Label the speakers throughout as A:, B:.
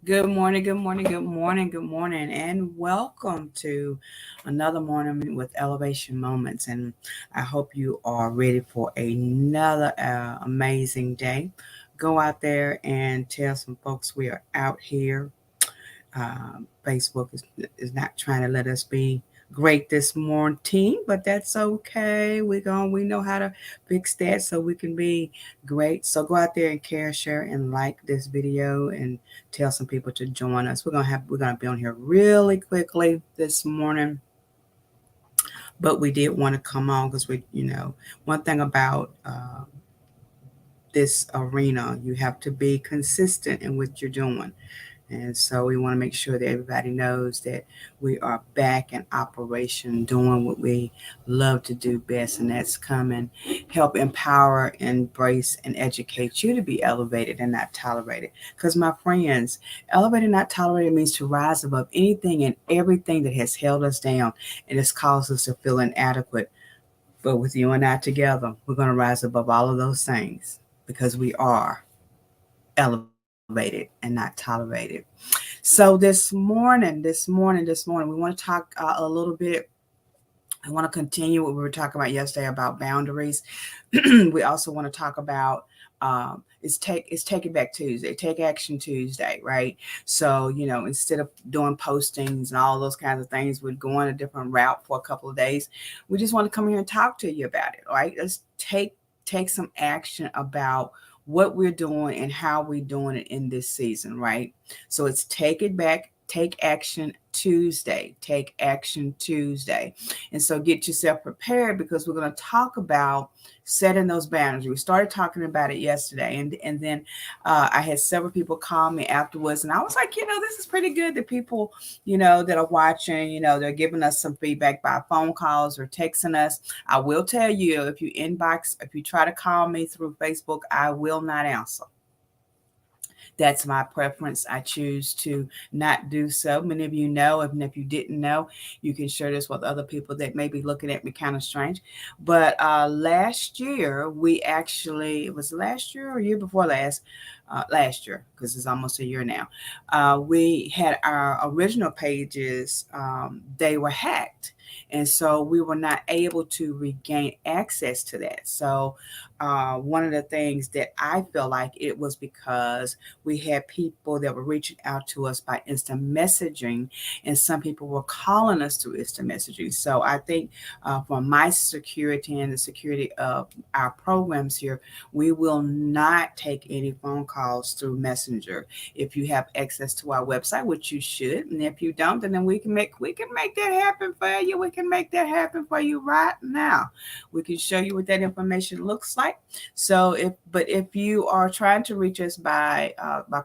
A: Good morning, good morning, good morning, good morning, and welcome to another morning with Elevation Moments. And I hope you are ready for another amazing day. Go out there and tell some folks we are out here. Facebook is not trying to let us be great this morning, but that's okay. We know how to fix that so we can be great. So go out there and care, share, and like this video and tell some people to join us. We're gonna be on here really quickly this morning, but we did want to come on because one thing about this arena, you have to be consistent in what you're doing. And so we want to make sure that everybody knows that we are back in operation doing what we love to do best, and that's come and help empower, embrace, and educate you to be elevated and not tolerated. Because, my friends, elevated, not tolerated means to rise above anything and everything that has held us down and has caused us to feel inadequate. But with you and I together, we're going to rise above all of those things because we are elevated and not tolerated. So this morning, we want to talk a little bit. I want to continue what we were talking about yesterday about boundaries. We also want to talk about it's Take It Back Tuesday, Take Action Tuesday, right? So instead of doing postings and all those kinds of things, we're going a different route for a couple of days. We just want to come here and talk to you about it, right? Let's take some action about what we're doing and how we're doing it in this season, right? So it's Take It Back, Take Action Tuesday. Take Action Tuesday. And so get yourself prepared because we're going to talk about setting those boundaries. We started talking about it yesterday, and then I had several people call me afterwards, and I was like, this is pretty good. The people, that are watching, they're giving us some feedback by phone calls or texting us. I will tell you, if you try to call me through Facebook, I will not answer. That's my preference. I choose to not do so. Many of you know, and if you didn't know, you can share this with other people that may be looking at me kind of strange. But last year, it was last year or year before last year, because it's almost a year now. We had our original pages, they were hacked. And so we were not able to regain access to that. So one of the things that I feel like it was because we had people that were reaching out to us by instant messaging, and some people were calling us through instant messaging. So I think for my security and the security of our programs here, we will not take any phone calls through Messenger. If you have access to our website, which you should, and if you don't, then we can make that happen for you. We can make that happen for you right now. We can show you what that information looks like. So if you are trying to reach us by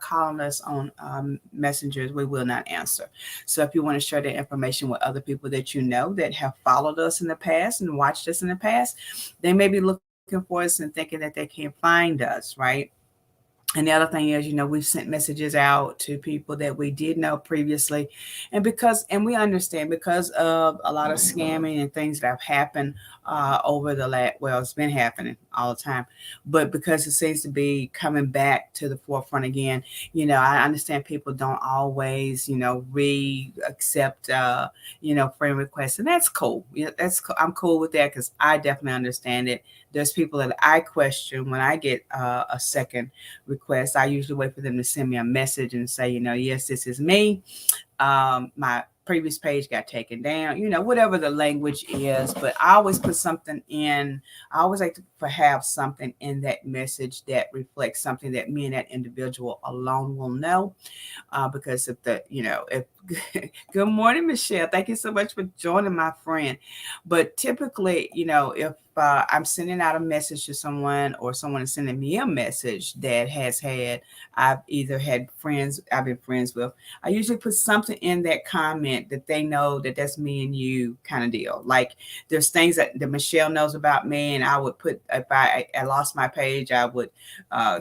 A: calling us on messengers, we will not answer. So if you want to share that information with other people that you know that have followed us in the past and watched us in the past, they may be looking for us and thinking that they can't find us, right? And the other thing is, we've sent messages out to people that we did know previously. And we understand because of a lot of scamming and things that have happened over it's been happening all the time. But because it seems to be coming back to the forefront again, I understand people don't always, accept friend requests. And that's cool. I'm cool with that because I definitely understand it. There's people that I question when I get a second request. I usually wait for them to send me a message and say, yes, this is me. My previous page got taken down, whatever the language is. But I always put something in. I always like to have something in that message that reflects something that me and that individual alone will know. Because if good morning, Michelle. Thank you so much for joining, my friend. But typically, if I'm sending out a message to someone or someone is sending me a message that I've either had friends I've been friends with, I usually put something in that comment that they know that that's me and you kind of deal. Like there's things that Michelle knows about me, and I would put, if I lost my page, I would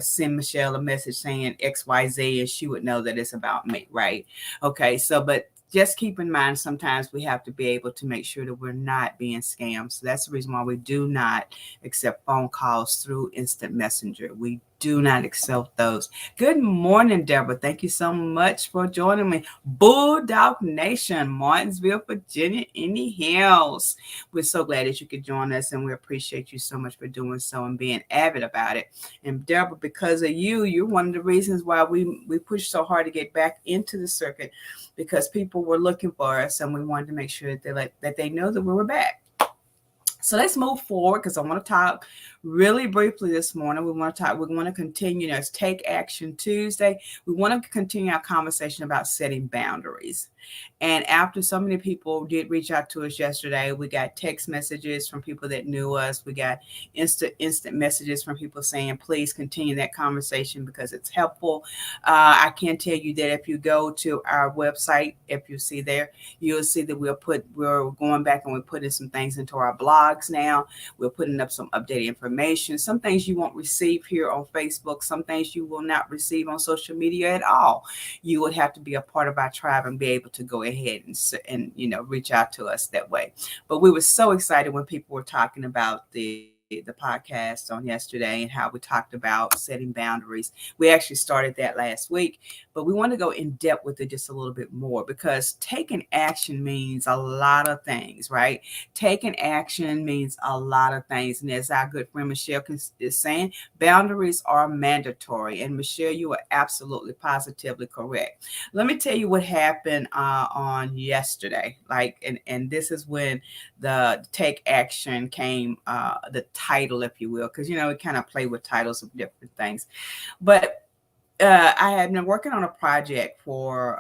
A: send Michelle a message saying XYZ, and she would know that it's about me, right? Okay, so but just keep in mind, sometimes we have to be able to make sure that we're not being scammed. So that's the reason why we do not accept phone calls through instant messenger. We do not accept those. Good morning, Deborah. Thank you so much for joining me. Bulldog Nation, Martinsville, Virginia, Indian Hills. We're so glad that you could join us, and we appreciate you so much for doing so and being avid about it. And Deborah, because of you, you're one of the reasons why we pushed so hard to get back into the circuit, because people were looking for us, and we wanted to make sure that they know that we were back. So let's move forward, because I want to talk really briefly this morning. We want to continue as Take Action Tuesday. We want to continue our conversation about setting boundaries. And after so many people did reach out to us yesterday, we got text messages from people that knew us. We got instant messages from people saying, please continue that conversation because it's helpful. I can tell you that if you go to our website, if you see there, you'll see that we're going back and we're putting some things into our blogs now. We're putting up some updated information. Some things you won't receive here on Facebook. Some things you will not receive on social media at all. You would have to be a part of our tribe and be able to go ahead and reach out to us that way. But we were so excited when people were talking about the podcast on yesterday and how we talked about setting boundaries. We actually started that last week, but we want to go in depth with it just a little bit more, because taking action means a lot of things, right? Taking action means a lot of things. And as our good friend Michelle is saying, boundaries are mandatory. And Michelle, you are absolutely positively correct. Let me tell you what happened on yesterday. And this is when the Take Action came, the title, if you will, because we kind of play with titles of different things. But I had been working on a project for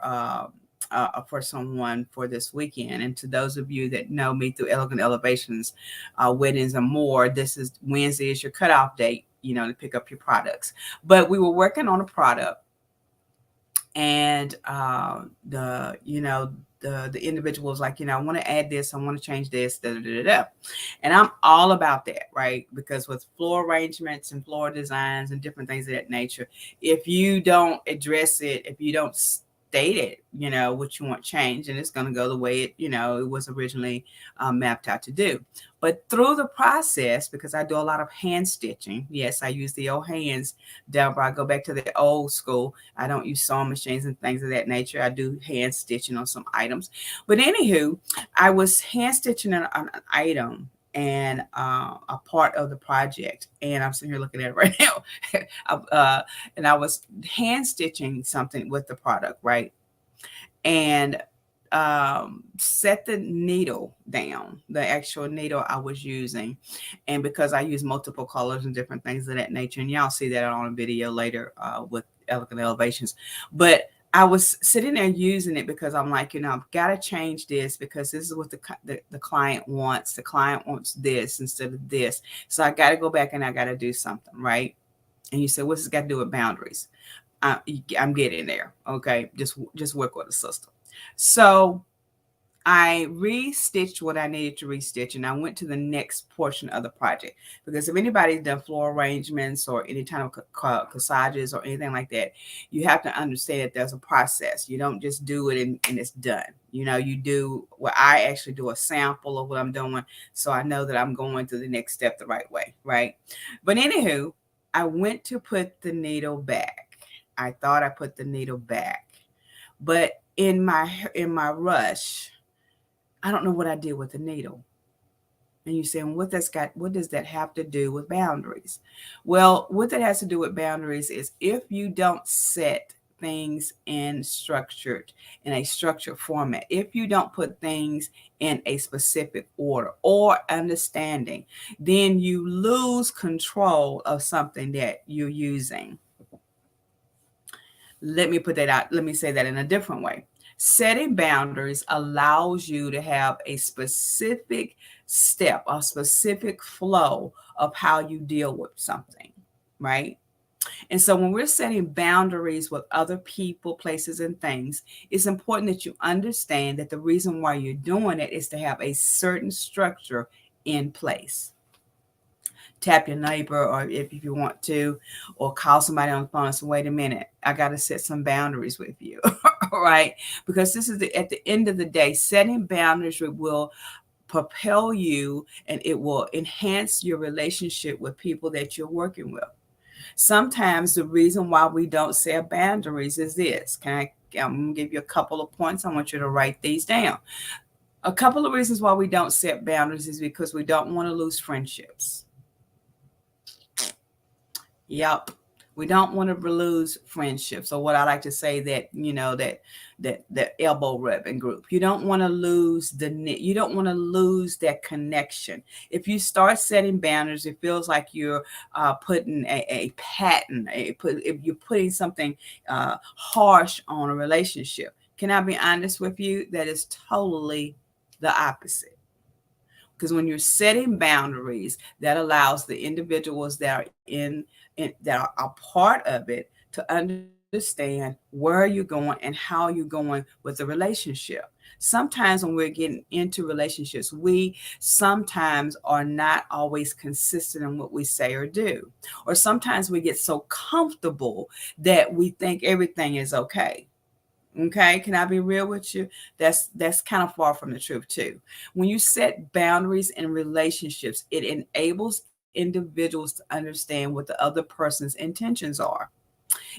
A: someone for this weekend. And to those of you that know me through Elegant Elevations, Weddings and More, this is Wednesday is your cutoff date, to pick up your products. But we were working on a product, and the individual was like, I want to add this, I want to change this, da, da, da, da. And I'm all about that, right? Because with floor arrangements and floor designs and different things of that nature, if you don't address it, if you don't state it, what you want changed, and it's going to go the way it was originally mapped out to do. But through the process, because I do a lot of hand stitching, yes, I use the old hands, Deborah. I go back to the old school. I don't use sewing machines and things of that nature. I do hand stitching on some items. But anywho, I was hand stitching an item and a part of the project, and I'm sitting here looking at it right now. And I was hand stitching something with the product, right? And set the needle down, the actual needle I was using. And because I use multiple colors and different things of that nature, and y'all see that on a video later with Elegant Elevations. But I was sitting there using it because I'm like, I've got to change this, because this is what the client wants. The client wants this instead of this. So I got to go back and I got to do something, right? And you say, what's this got to do with boundaries? I'm getting there. Okay. Just work with the system. So I restitched what I needed to restitch, and I went to the next portion of the project, because if anybody's done floor arrangements or any kind of corsages or anything like that, you have to understand that there's a process. You don't just do it and it's done. You do what I actually do a sample of what I'm doing, so I know that I'm going through the next step the right way, right? But anywho, I went to put the needle back. I thought I put the needle back, but in my rush, I don't know what I did with the needle. And you're saying, what does that have to do with boundaries? Well, what that has to do with boundaries is if you don't set things in a structured format, if you don't put things in a specific order or understanding, then you lose control of something that you're using. Let me put that out. Let me say that in a different way. Setting boundaries allows you to have a specific step, a specific flow of how you deal with something, right? And so when we're setting boundaries with other people, places, and things, it's important that you understand that the reason why you're doing it is to have a certain structure in place. Tap your neighbor, or if you want to, or call somebody on the phone and say, wait a minute, I got to set some boundaries with you, right? Because this is at the end of the day, setting boundaries will propel you, and it will enhance your relationship with people that you're working with. Sometimes the reason why we don't set boundaries is this. I'm going to give you a couple of points. I want you to write these down. A couple of reasons why we don't set boundaries is because we don't want to lose friendships. Yep. We don't want to lose friendships, or what I like to say, that that elbow rubbing group. You don't want to lose you don't want to lose that connection. If you start setting boundaries, it feels like you're putting a pattern. If you're putting something harsh on a relationship. Can I be honest with you? That is totally the opposite. Because when you're setting boundaries, that allows the individuals that are that are a part of it to understand where you're going and how you're going with the relationship. Sometimes when we're getting into relationships, we sometimes are not always consistent in what we say or do. Or sometimes we get so comfortable that we think everything is okay. Okay, can I be real with you? That's kind of far from the truth too. When you set boundaries in relationships, it enables individuals to understand what the other person's intentions are.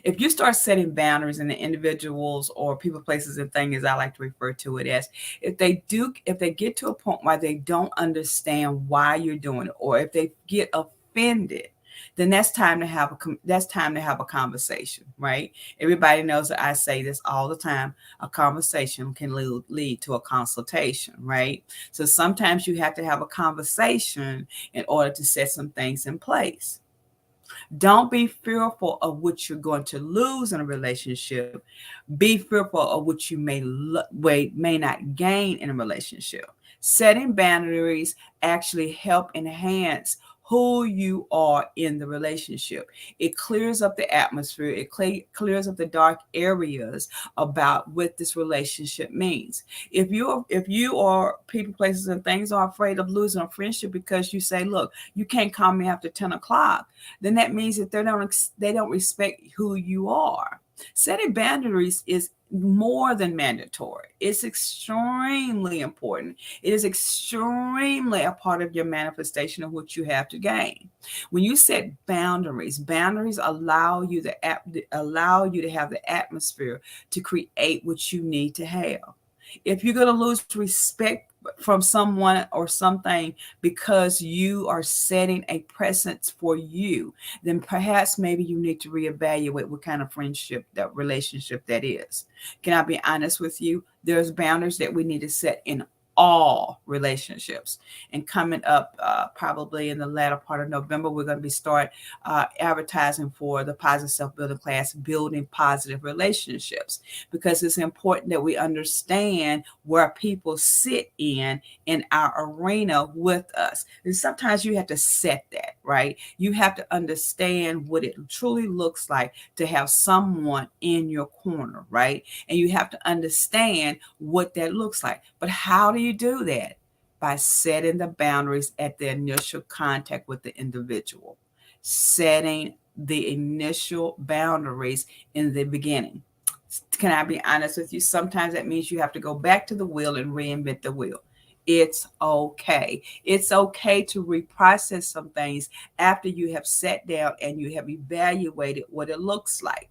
A: If you start setting boundaries in the individuals or people, places, and things, as I like to refer to it as, if they get to a point where they don't understand why you're doing it, or if they get offended, then that's time to have a conversation, right? Everybody knows that I say this all the time. A conversation can lead to a consultation, right? So sometimes you have to have a conversation in order to set some things in place. Don't be fearful of what you're going to lose in a relationship. Be fearful of what you may not gain in a relationship. Setting boundaries actually help enhance who you are in the relationship. It clears up the atmosphere. It clears up the dark areas about what this relationship means. If you are people, places, and things are afraid of losing a friendship because you say, "Look, you can't call me after 10 o'clock," then that means that they don't respect who you are. Setting boundaries is more than mandatory. It's extremely important. It is extremely a part of your manifestation of what you have to gain. When you set boundaries allow you to have the atmosphere to create what you need to have. If you're going to lose respect from someone or something because you are setting a precedence for you, then perhaps maybe you need to reevaluate what kind of friendship, that relationship that is. Can I be honest with you? There's boundaries that we need to set in all relationships. And coming up, probably in the latter part of November, we're going to be start advertising for the positive self-building class, Building Positive Relationships, because it's important that we understand where people sit in our arena with us. And sometimes you have to set that, right? You have to understand what it truly looks like to have someone in your corner, right? And you have to understand what that looks like. But how do you do that? By setting the boundaries at the initial contact with the individual. Setting the initial boundaries in the beginning. Can I be honest with you? Sometimes that means you have to go back to the wheel and reinvent the wheel. It's okay. It's okay to reprocess some things after you have sat down and you have evaluated what it looks like.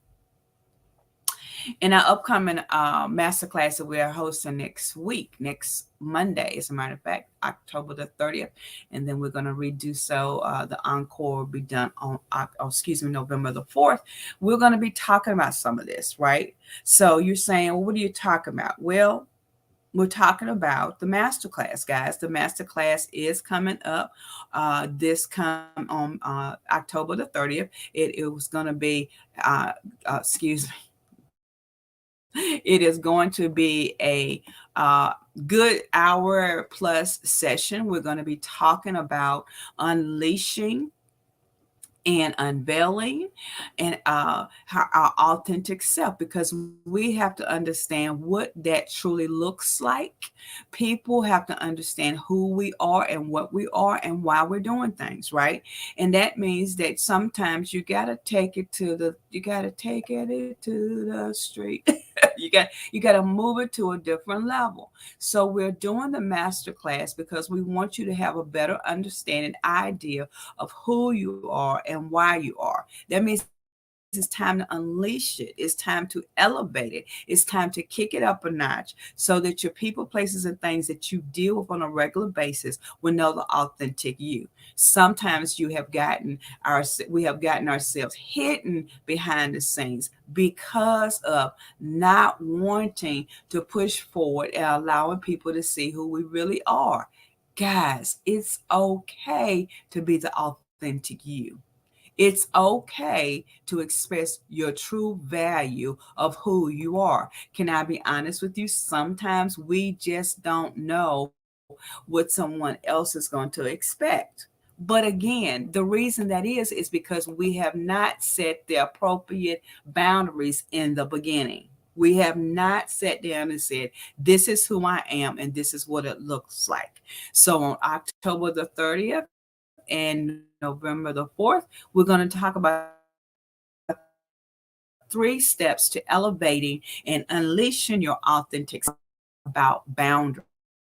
A: In our upcoming masterclass that we are hosting next week, next Monday, as a matter of fact, October the 30th, and then we're going to redo the encore will be done on, November the 4th. We're going to be talking about some of this, right? So you're saying, well, what are you talking about? Well, we're talking about the masterclass, guys. The masterclass is coming up. This come on October the 30th. It was going to be, it is going to be a good hour plus session. We're going to be talking about unleashing and unveiling and our authentic self, because we have to understand what that truly looks like. People have to understand who we are and what we are and why we're doing things, right? And that means that sometimes you got to take it to the street. you got to move it to a different level. So we're doing the master class because we want you to have a better understanding idea of who you are and why you are. That means it's time to unleash it. It's time to elevate it. It's time to kick it up a notch so that your people, places, and things that you deal with on a regular basis will know the authentic you. Sometimes we have gotten ourselves hidden behind the scenes because of not wanting to push forward and allowing people to see who we really are. Guys, it's okay to be the authentic you. It's okay to express your true value of who you are. Can I be honest with you? Sometimes we just don't know what someone else is going to expect. But again, the reason that is because we have not set the appropriate boundaries in the beginning. We have not sat down and said, this is who I am and this is what it looks like. So on October the 30th and November the 4th, we're going to talk about 3 steps to elevating and unleashing your authentic self. And we're going to talk about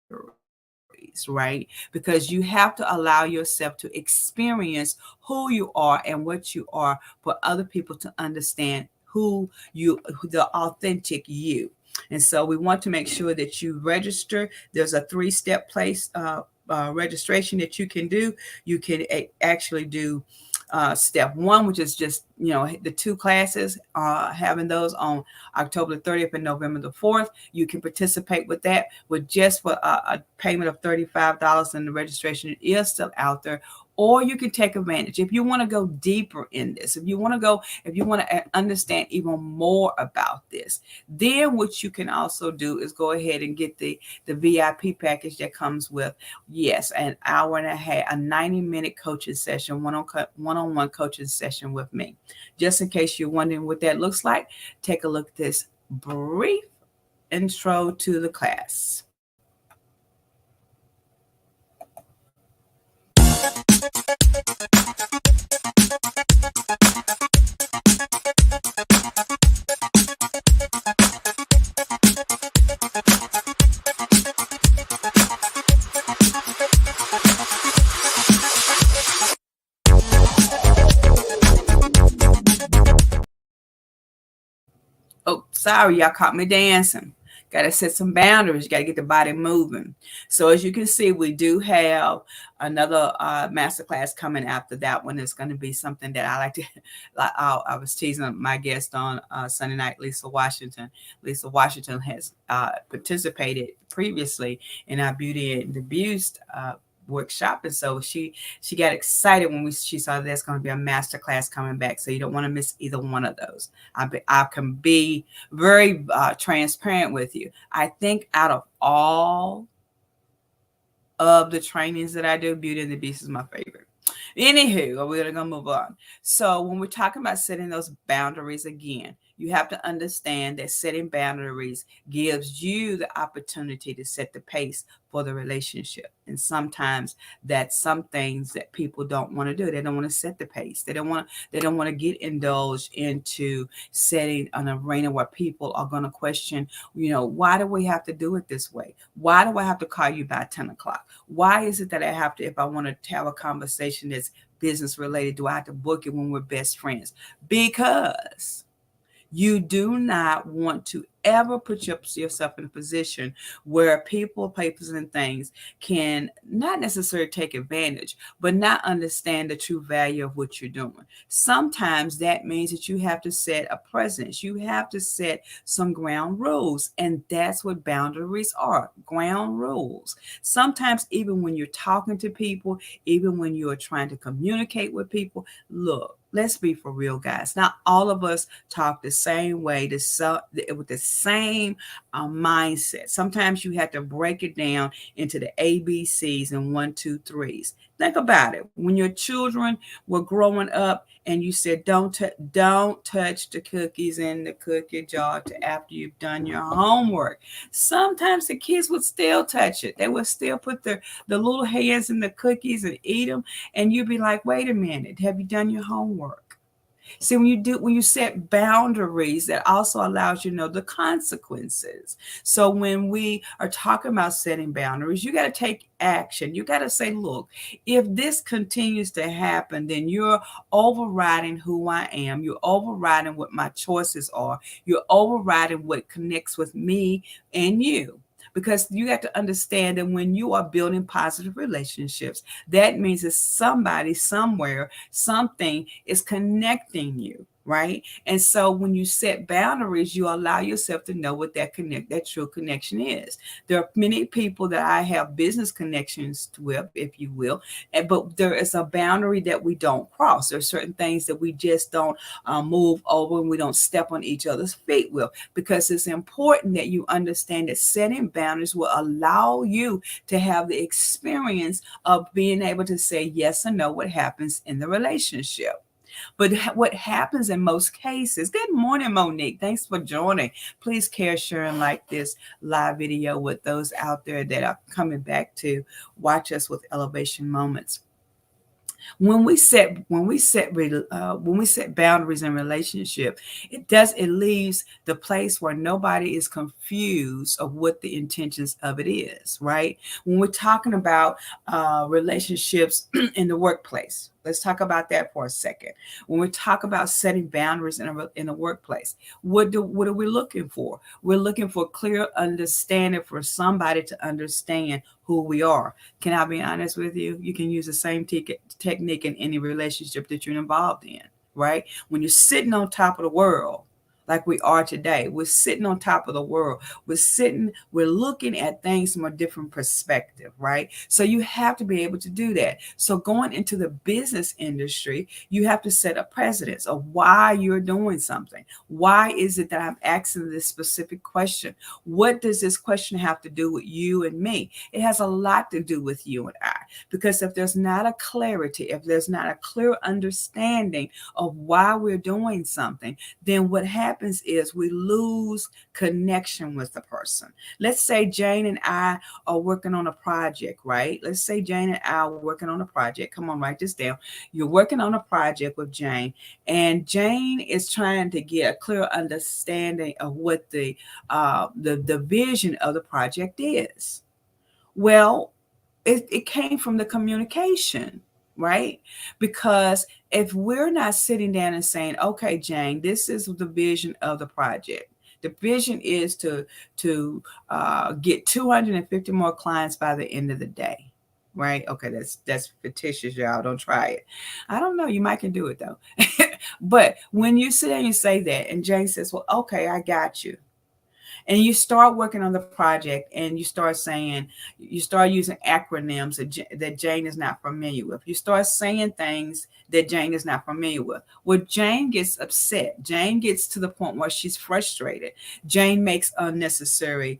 A: boundaries, right? Because you have to allow yourself to experience who you are and what you are for other people to understand the authentic you. And so we want to make sure that you register. There's a 3-step place registration that you can do. You can actually do step 1, which is just the 2 classes, having those on October the 30th and November the 4th. You can participate with that with just for a payment of $35, and the registration is still out there. Or you can take advantage if you want to go deeper in this. If you want to understand even more about this, then what you can also do is go ahead and get the VIP package that comes with, yes, an hour and a half, a 90-minute coaching session, one-on-one coaching session with me. Just in case you're wondering what that looks like, take a look at this brief intro to the class. Oh, sorry, y'all caught me dancing. Got to set some boundaries. Got to get the body moving. So as you can see, we do have another masterclass coming after that one. It's going to be something that I like to. I was teasing my guest on Sunday night, Lisa Washington. Lisa Washington has participated previously in our Beauty and the Beast workshop, and so she got excited when she saw there's going to be a master class coming back. So you don't want to miss either one of those. I can be very transparent with you. I think out of all of the trainings that I do, Beauty and the Beast is my favorite. Anywho, we're gonna move on. So when we're talking about setting those boundaries again, you have to understand that setting boundaries gives you the opportunity to set the pace for the relationship. And sometimes that's some things that people don't want to do. They don't want to set the pace. They don't want to get indulged into setting an arena where people are going to question, why do we have to do it this way? Why do I have to call you by 10 o'clock? Why is it that I have to, if I want to have a conversation that's business related, do I have to book it when we're best friends? Because you do not want to ever put yourself in a position where people, papers, and things can not necessarily take advantage, but not understand the true value of what you're doing. Sometimes that means that you have to set a presence. You have to set some ground rules, and that's what boundaries are, ground rules. Sometimes even when you're talking to people, even when you're trying to communicate with people, look, let's be for real, guys. Not all of us talk the same way, with the same mindset. Sometimes you have to break it down into the ABCs and 1, 2, 3s. Think about it. When your children were growing up and you said, don't touch the cookies in the cookie jar after you've done your homework. Sometimes the kids would still touch it. They would still put the little hands in the cookies and eat them. And you'd be like, wait a minute, have you done your homework? See, when you set boundaries, that also allows you to know the consequences. So when we are talking about setting boundaries, you got to take action. You got to say, look, if this continues to happen, then you're overriding who I am. You're overriding what my choices are. You're overriding what connects with me and you. Because you have to understand that when you are building positive relationships, that means that somebody, somewhere, something is connecting you, right? And so when you set boundaries, you allow yourself to know what that true connection is. There are many people that I have business connections with, if you will, but there is a boundary that we don't cross. There are certain things that we just don't move over, and we don't step on each other's feet with, because it's important that you understand that setting boundaries will allow you to have the experience of being able to say yes or no what happens in the relationship. But what happens in most cases, good morning, Monique. Thanks for joining. Please care, share, and like this live video with those out there that are coming back to watch us with Elevation Moments. When we set boundaries in relationship, it leaves the place where nobody is confused of what the intentions of it is, right? When we're talking about relationships in the workplace, let's talk about that for a second. When we talk about setting boundaries in a workplace, what are we looking for? We're looking for clear understanding, for somebody to understand who we are. Can I be honest with you? You can use the same technique in any relationship that you're involved in, right? When you're sitting on top of the world, like we are today, we're sitting on top of the world. We're looking at things from a different perspective, right? So you have to be able to do that. So going into the business industry, you have to set a precedence of why you're doing something. Why is it that I'm asking this specific question? What does this question have to do with you and me? It has a lot to do with you and I, because if there's not a clarity, if there's not a clear understanding of why we're doing something, then what happens is we lose connection with the person. Let's say Jane and I are working on a project, right? Let's say Jane and I are working on a project. Come on, write this down. You're working on a project with Jane, and Jane is trying to get a clear understanding of what the vision of the project is. Well, it came from the communication, right? Because if we're not sitting down and saying, okay, Jane, this is the vision of the project. The vision is to get 250 more clients by the end of the day, right? Okay, that's fictitious, y'all. Don't try it. I don't know. You might can do it though. But when you sit down and say that, and Jane says, well, okay, I got you, and you start working on the project, and you start using acronyms that Jane is not familiar with. You start saying things that Jane is not familiar with. Well, Jane gets upset. Jane gets to the point where she's frustrated. Jane makes unnecessary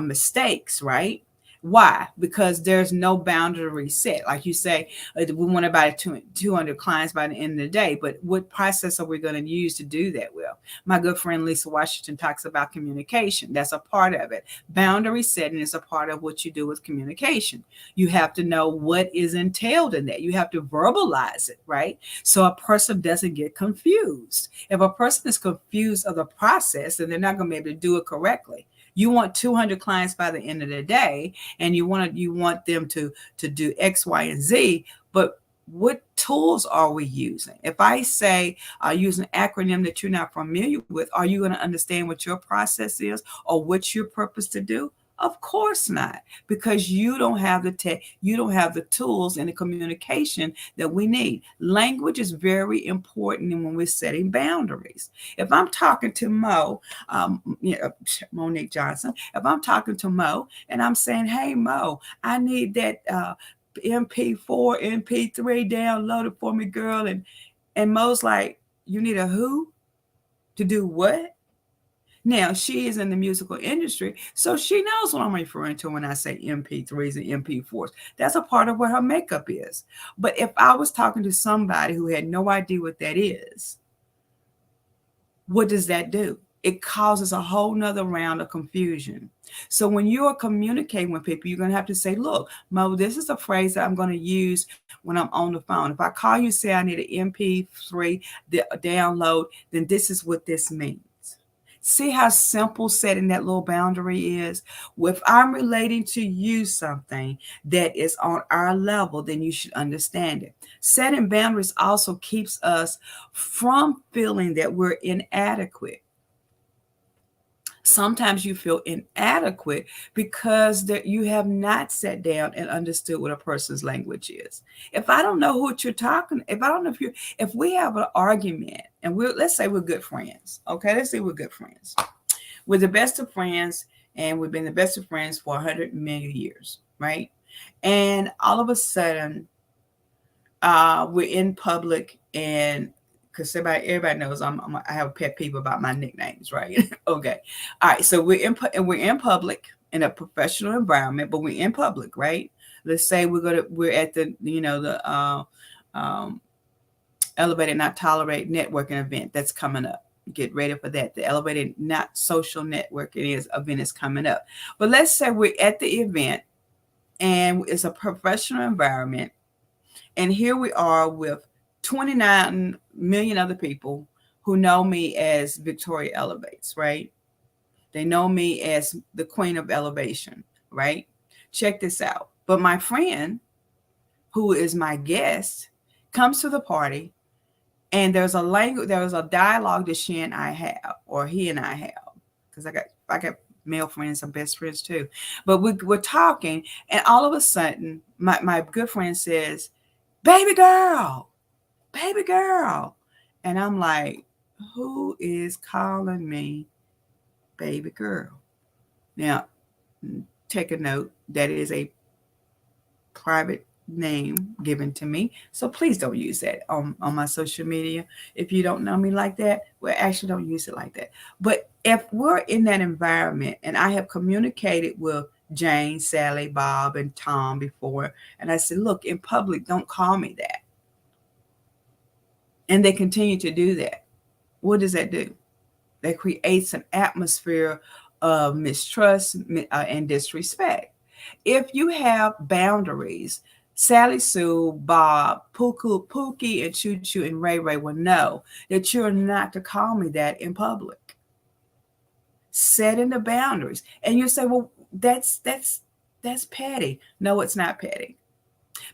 A: mistakes, right? Why? Because there's no boundary set. Like you say, we want about 200 clients by the end of the day, but what process are we going to use to do that? Well, my good friend Lisa Washington talks about communication. That's a part of it. Boundary setting is a part of what you do with communication. You have to know what is entailed in that. You have to verbalize it, right? So a person doesn't get confused. If a person is confused of the process, then they're not going to be able to do it correctly. You want 200 clients by the end of the day, and you want them to do X, Y, and Z, but what tools are we using? If I say use an acronym that you're not familiar with, are you going to understand what your process is or what's your purpose to do? Of course not, because you don't have the tech, you don't have the tools and the communication that we need. Language is very important when we're setting boundaries. If I'm talking to Monique Johnson, if I'm talking to Mo and I'm saying, hey, Mo, I need that MP4, MP3 downloaded for me, girl. And Mo's like, you need a who? To do what? Now, she is in the musical industry, so she knows what I'm referring to when I say MP3s and MP4s. That's a part of what her makeup is. But if I was talking to somebody who had no idea what that is, what does that do? it causes a whole nother round of confusion. So when you are communicating with people, you're going to have to say, look, Mo, this is a phrase that I'm going to use when I'm on the phone. If I call you, say I need an MP3 download, then this is what this means. See how simple setting that little boundary is? If I'm relating to you something that is on our level, then you should understand it. Setting boundaries also keeps us from feeling that we're inadequate. Sometimes you feel inadequate because that you have not sat down and understood what a person's language is. If I don't know what you're talking, if I don't know if we have an argument and let's say we're good friends, okay, let's say we're good friends, we're the best of friends, and we've been the best of friends for 100 million years, right? And all of a sudden, we're in public, and because everybody knows I have a pet peeve about my nicknames, right? Okay, all right. So we're in public in a professional environment, but we're in public, right? Let's say we're at the Elevated Not Tolerate networking event that's coming up. Get ready for that. The Elevated Not Social Networking event is coming up. But let's say we're at the event and it's a professional environment. And here we are with 29 million other people who know me as Victoria Elevates, right? They know me as the Queen of Elevation, right? Check this out. But my friend, who is my guest, comes to the party, and there's a dialogue that she and I have, or he and I have, because I got male friends, some best friends too. But we're talking, and all of a sudden, my good friend says, baby girl. And I'm like, who is calling me baby girl? Now, take a note, that is a private name given to me. So please don't use that on my social media. If you don't know me like that, well, actually don't use it like that. But if we're in that environment and I have communicated with Jane, Sally, Bob, and Tom before, and I said, look, in public, don't call me that. And they continue to do that. What does that do? That creates an atmosphere of mistrust and disrespect. If you have boundaries, Sally Sue, Bob, Pookie, and Choo Choo, and Ray Ray will know that you're not to call me that in public. Setting the boundaries. And you say, well, that's petty. No, it's not petty.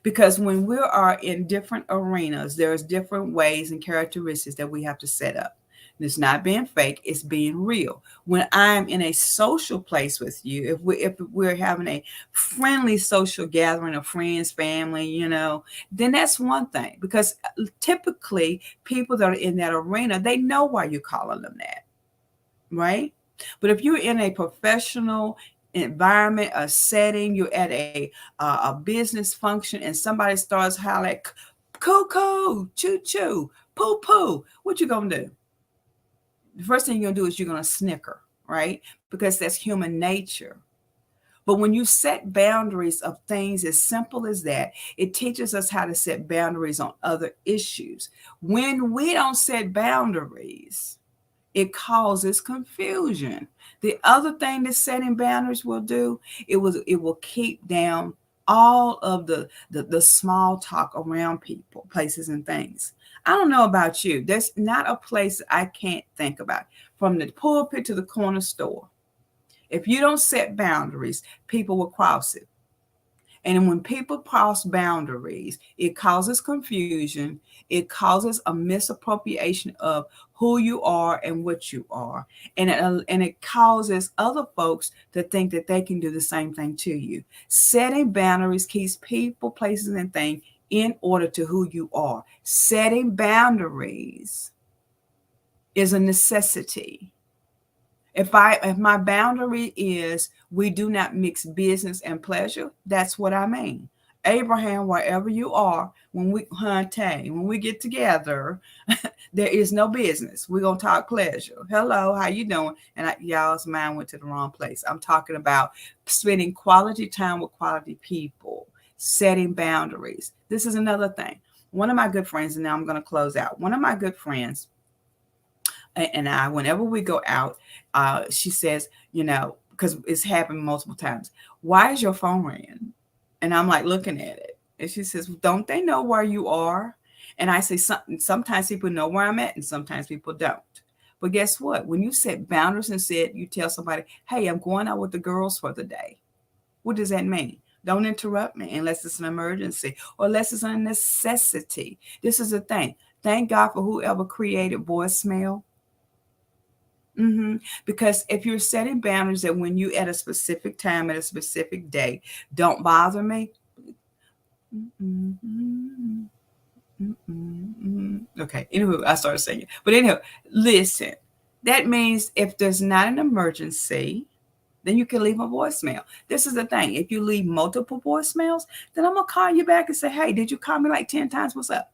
A: Because when we are in different arenas, there's different ways and characteristics that we have to set up. And it's not being fake, it's being real. When I'm in a social place with you, if we're having a friendly social gathering of friends, family, then that's one thing. Because typically people that are in that arena, they know why you're calling them that, right? But if you're in a professional environment, a setting, you're at a business function, and somebody starts hollering, "Cuckoo, choo choo, poo poo," what you gonna do? The first thing you're gonna do is you're gonna snicker, right? Because that's human nature. But when you set boundaries of things as simple as that, it teaches us how to set boundaries on other issues. When we don't set boundaries, it causes confusion. The other thing that setting boundaries will do, it will keep down all of the small talk around people, places, and things. I don't know about you. There's not a place I can't think about. From the pulpit to the corner store. If you don't set boundaries, people will cross it. And when people cross boundaries, it causes confusion. It causes a misappropriation of who you are and what you are. And it causes other folks to think that they can do the same thing to you. Setting boundaries keeps people, places, and things in order to who you are. Setting boundaries is a necessity. If my boundary is we do not mix business and pleasure, that's what I mean. Abraham, wherever you are, when we get together, there is no business. We're gonna talk pleasure. Hello, how you doing? And y'all's mind went to the wrong place. I'm talking about spending quality time with quality people, setting boundaries. This is another thing. One of my good friends, and now I'm gonna close out. One of my good friends, And I, whenever we go out, she says, because it's happened multiple times, why is your phone ringing? And I'm like looking at it. And she says, don't they know where you are? And I say, sometimes people know where I'm at and sometimes people don't. But guess what? When you set boundaries and you tell somebody, hey, I'm going out with the girls for the day. What does that mean? Don't interrupt me unless it's an emergency or unless it's a necessity. This is the thing. Thank God for whoever created voicemail. Because if you're setting boundaries that when you at a specific time, at a specific day, don't bother me. Okay, anywho, I started singing. But anyhow, listen, that means if there's not an emergency, then you can leave a voicemail. This is the thing. If you leave multiple voicemails, then I'm gonna call you back and say, hey, did you call me like 10 times? What's up?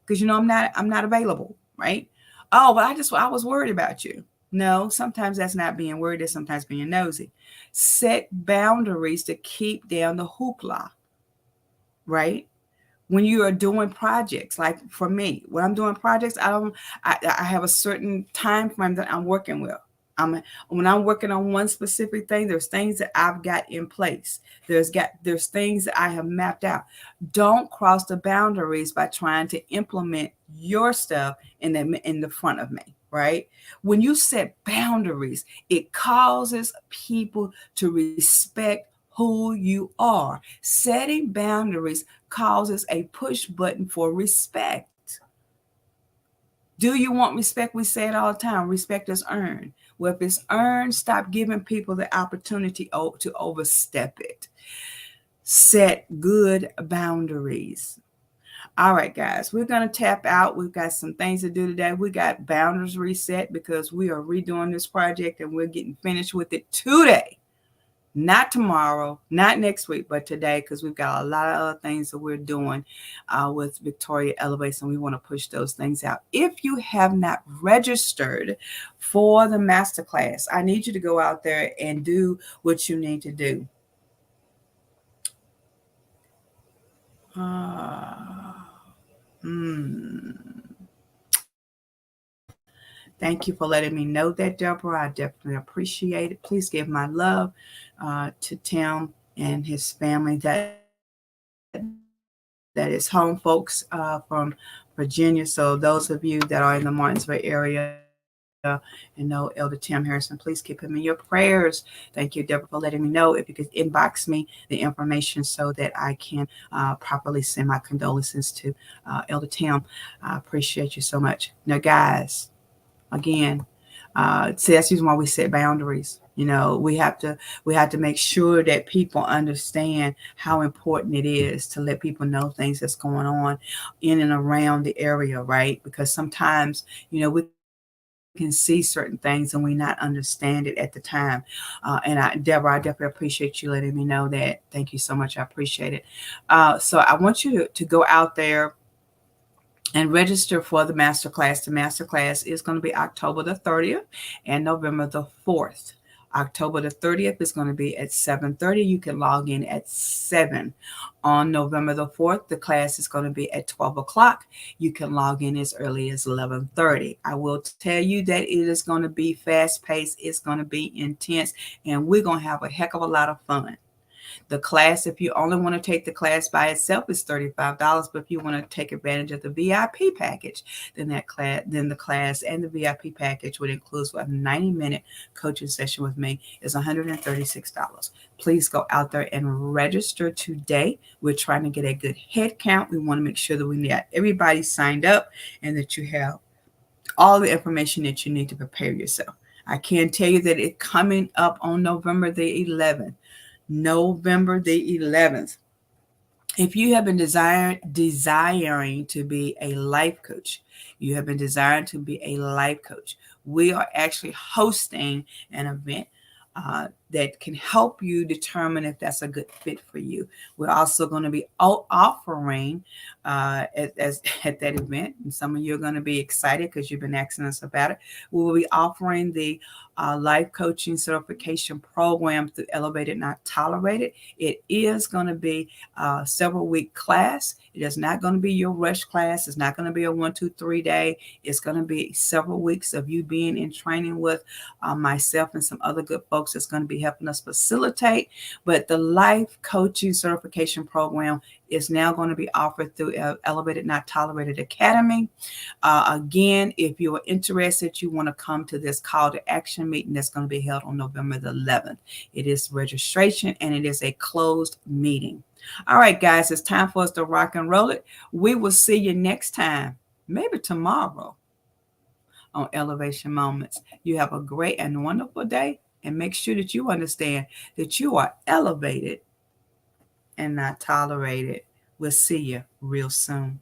A: Because I'm not available, right? Oh, well, I was worried about you. No, sometimes that's not being worried, it's sometimes being nosy. Set boundaries to keep down the hoopla, right? When you are doing projects, like for me, when I'm doing projects, I have a certain time frame that I'm working with. When I'm working on one specific thing, there's things that I've got in place. There's things that I have mapped out. Don't cross the boundaries by trying to implement your stuff in the front of me, right? When you set boundaries, it causes people to respect who you are. Setting boundaries causes a push button for respect. Do you want respect? We say it all the time. Respect is earned. Well, if it's earned, stop giving people the opportunity to overstep it. Set good boundaries. All right, guys, we're going to tap out. We've got some things to do today. We got boundaries reset because we are redoing this project and we're getting finished with it today. Not tomorrow, not next week, but today, because we've got a lot of other things that we're doing with Victoria Elevates, and we want to push those things out. If you have not registered for the masterclass, I need you to go out there and do what you need to do. Thank you for letting me know that, Deborah. I definitely appreciate it. Please give my love to Tim and his family. That is home folks from Virginia. So those of you that are in the Martinsville area and know Elder Tim Harrison, please keep him in your prayers. Thank you, Deborah, for letting me know. If you could inbox me the information so that I can properly send my condolences to Elder Tim. I appreciate you so much. Now, guys, again, so that's the reason why we set boundaries. We have to make sure that people understand how important it is to let people know things that's going on in and around the area, right? Because sometimes, we can see certain things and we not understand it at the time. Deborah, I definitely appreciate you letting me know that. Thank you so much. I appreciate it. So I want you to go out there and register for the masterclass. The masterclass is going to be October the 30th and November the 4th. October the 30th is going to be at 7:30. You can log in at 7. On November the 4th, the class is going to be at 12 o'clock. You can log in as early as 11:30. I will tell you that it is going to be fast-paced. It's going to be intense, and we're going to have a heck of a lot of fun. The class, if you only want to take the class by itself, is $35. But if you want to take advantage of the VIP package, then the class and the VIP package, which includes a 90-minute coaching session with me, is $136. Please go out there and register today. We're trying to get a good head count. We want to make sure that we got everybody signed up and that you have all the information that you need to prepare yourself. I can tell you that it's coming up on November the 11th. November the 11th. If you have been desiring to be a life coach, we are actually hosting an event that can help you determine if that's a good fit for you. We're also going to be offering at that event, and some of you are going to be excited because you've been asking us about it. We will be offering the life coaching certification program through Elevated Not Tolerated. It is going to be a several week class. It is not going to be your rush class. It's not going to be a 1, 2, 3 day. It's going to be several weeks of you being in training with myself and some other good folks that's going to be helping us facilitate. But the life coaching certification program is now going to be offered through Elevated Not Tolerated Academy. Again, if you're interested, you want to come to this call to action meeting that's going to be held on November the 11th. It is registration and it is a closed meeting. All right, guys, it's time for us to rock and roll it. We will see you next time, maybe tomorrow, on Elevation Moments. You have a great and wonderful day, and make sure that you understand that you are elevated and not tolerated. We'll see you real soon.